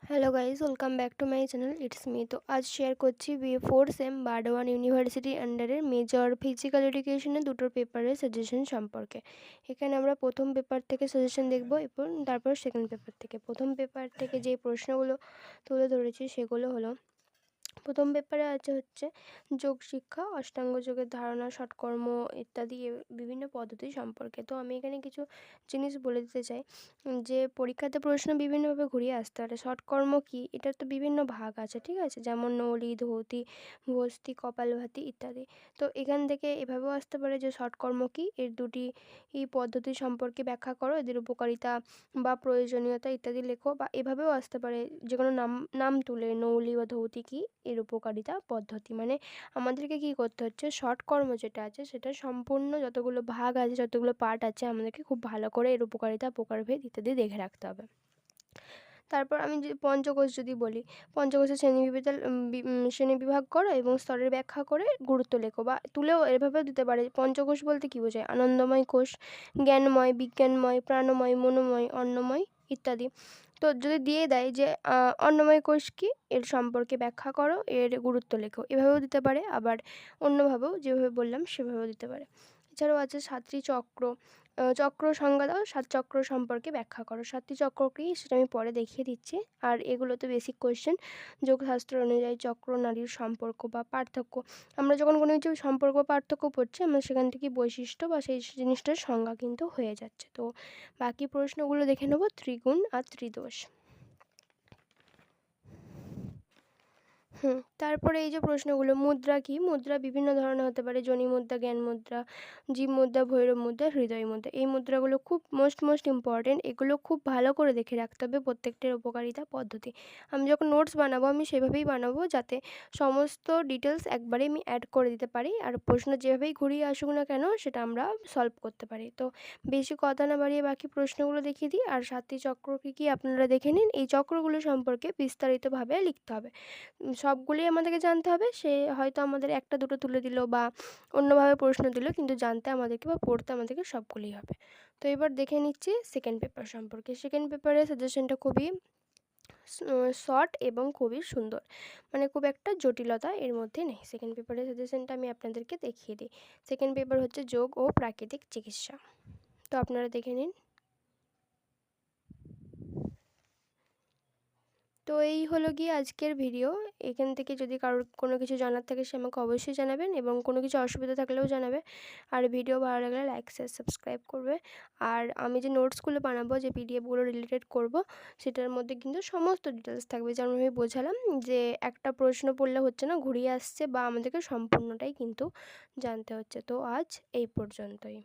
Hello guys, welcome back to my channel. It's me. তো আজ share করছি BA 4 sem Burdwan university আন্ডারের major physical এডুকেশনের দুটো পেপারের সাজেশন সম্পর্কে। এখানে আমরা প্রথম পেপার থেকে সাজেশন দেখব এবং তারপর সেকেন্ড পেপার থেকে। প্রথম পেপার থেকে যে প্রশ্নগুলো তুলে ধরেছি সেগুলো হলো, প্রথম পেপারে হচ্ছে যোগ শিক্ষা, অষ্টাঙ্গ যোগের ধারণা, ষটকর্ম ইত্যাদি বিভিন্ন পদ্ধতি সম্পর্কে। তো আমি এখানে কিছু জিনিস বলে দিতে চাই যে পরীক্ষাতে প্রশ্ন বিভিন্নভাবে ঘুরিয়ে আসতে পারে। ষটকর্ম কী, এটার তো বিভিন্ন ভাগ আছে, ঠিক আছে, যেমন নলি, ধৌতি, ভস্তি, কপালভাতি ইত্যাদি। তো এখান থেকে এভাবেও আসতে পারে যে ষটকর্ম কী, এর দুটি পদ্ধতি সম্পর্কে ব্যাখ্যা করো, এদের উপকারিতা বা প্রয়োজনীয়তা ইত্যাদি লেখো। বা এভাবেও আসতে পারে যে কোনো নাম নাম তুলে, নৌলি বা ধৌতি কী, এর উপকারিতা, পদ্ধতি। মানে আমাদেরকে কী করতে হচ্ছে, ষটকর্ম যেটা আছে সেটা সম্পূর্ণ যতগুলো ভাগ আছে, যতগুলো পার্ট আছে, আমাদেরকে খুব ভালো করে এর উপকারিতা, প্রকারভেদ ইত্যাদি দেখে রাখতে হবে। তারপর আমি যে পঞ্চকোষ যদি বলি, পঞ্চকোষের শ্রেণীবিভাগ করো এবং স্তরের ব্যাখ্যা করে গুরুত্ব লেখো। বা তুলেও এভাবেও দিতে পারে, পঞ্চকোষ বলতে কী বোঝায়, আনন্দময় কোষ, জ্ঞানময়, বিজ্ঞানময়, প্রাণময়, মনোময়, অন্নময় ইত্যাদি। তো যদি দিয়ে দেয় যে অন্নময় কোষ কী, এর সম্পর্কে ব্যাখ্যা করো, এর গুরুত্ব লেখো, এভাবেও দিতে পারে। আবার অন্যভাবেও যেভাবে বললাম সেভাবেও দিতে পারে। এছাড়াও আছে সাতটি চক্র, চক্র সংজ্ঞা দাও, সাত চক্র সম্পর্কে ব্যাখ্যা করো। সাতটি চক্র কী সেটা আমি পরে দেখিয়ে দিচ্ছি। আর এগুলো তো বেসিক কোয়েশ্চেন। যোগশাস্ত্র অনুযায়ী চক্র নারীর সম্পর্ক বা পার্থক্য, আমরা যখন কোনো কিছু সম্পর্ক পার্থক্য পড়ছি, আমরা সেখান থেকে বৈশিষ্ট্য বা সেই জিনিসটার সংজ্ঞা কিন্তু হয়ে যাচ্ছে। তো বাকি প্রশ্নগুলো দেখে নেব, ত্রিগুণ আর ত্রিদোষ। তারপরে এই যে প্রশ্নগুলো, মুদ্রা কী, মুদ্রা বিভিন্ন ধরনের হতে পারে, যোনি মুদ্রা, জ্ঞান মুদ্রা, জীব মুদ্রা, ভৈরব মুদ্রা, হৃদয় মুদ্রা। এই মুদ্রাগুলো খুব মোস্ট ইম্পর্টেন্ট, এগুলো খুব ভালো করে দেখে রাখতে হবে, প্রত্যেকটার উপকারিতা, পদ্ধতি। আমি যখন নোটস বানাবো আমি সেভাবেই বানাবো, যাতে সমস্ত ডিটেলস একবারে আমি অ্যাড করে দিতে পারি, আর প্রশ্ন যেভাবেই ঘুরিয়ে আসুক না কেন সেটা আমরা সলভ করতে পারি। তো বেশি কথা না বাড়িয়ে বাকি প্রশ্নগুলো দেখিয়ে দিই। আর সাতটি চক্র কী কী আপনারা দেখে নিন। এই চক্রগুলো সম্পর্কে বিস্তারিতভাবে লিখতে হবে, সবগুলোই আমাদেরকে জানতে হবে। সে হয়তো আমাদের একটা দুটো তুলে দিল বা অন্যভাবে প্রশ্ন দিল, কিন্তু জানতে আমাদেরকে বা পড়তে আমাদেরকে সবগুলোই হবে। তো এবার দেখে নিচ্ছি সেকেন্ড পেপার সম্পর্কে। সেকেন্ড পেপারের সাজেশনটা খুবই শর্ট এবং খুবই সুন্দর, মানে খুব একটা জটিলতা এর মধ্যে নেই। সেকেন্ড পেপারের সাজেশনটা আমি আপনাদেরকে দেখিয়ে দিই। সেকেন্ড পেপার হচ্ছে যোগ ও প্রাকৃতিক চিকিৎসা। তো আপনারা দেখে নিন। তো এই হলো গিয়ে আজকের ভিডিও। এখান থেকে যদি কারোর কোনো কিছু জানার থাকে সে আমাকে অবশ্যই জানাবেন, এবং কোনো কিছু অসুবিধা থাকলেও জানাবে। আর ভিডিও ভালো লাগলে লাইক, শেয়ার, সাবস্ক্রাইব করবে। আর আমি যে নোটসগুলো বানাবো, যে পিডিএফগুলো রিলেটেড করব, সেটার মধ্যে কিন্তু সমস্ত ডিটেলস থাকবে। যেমন আমি বোঝালাম যে একটা প্রশ্ন পড়লে হচ্ছে না, ঘুরিয়ে আসছে, বা আমাদেরকে সম্পূর্ণটাই কিন্তু জানতে হচ্ছে। তো আজ এই পর্যন্তই।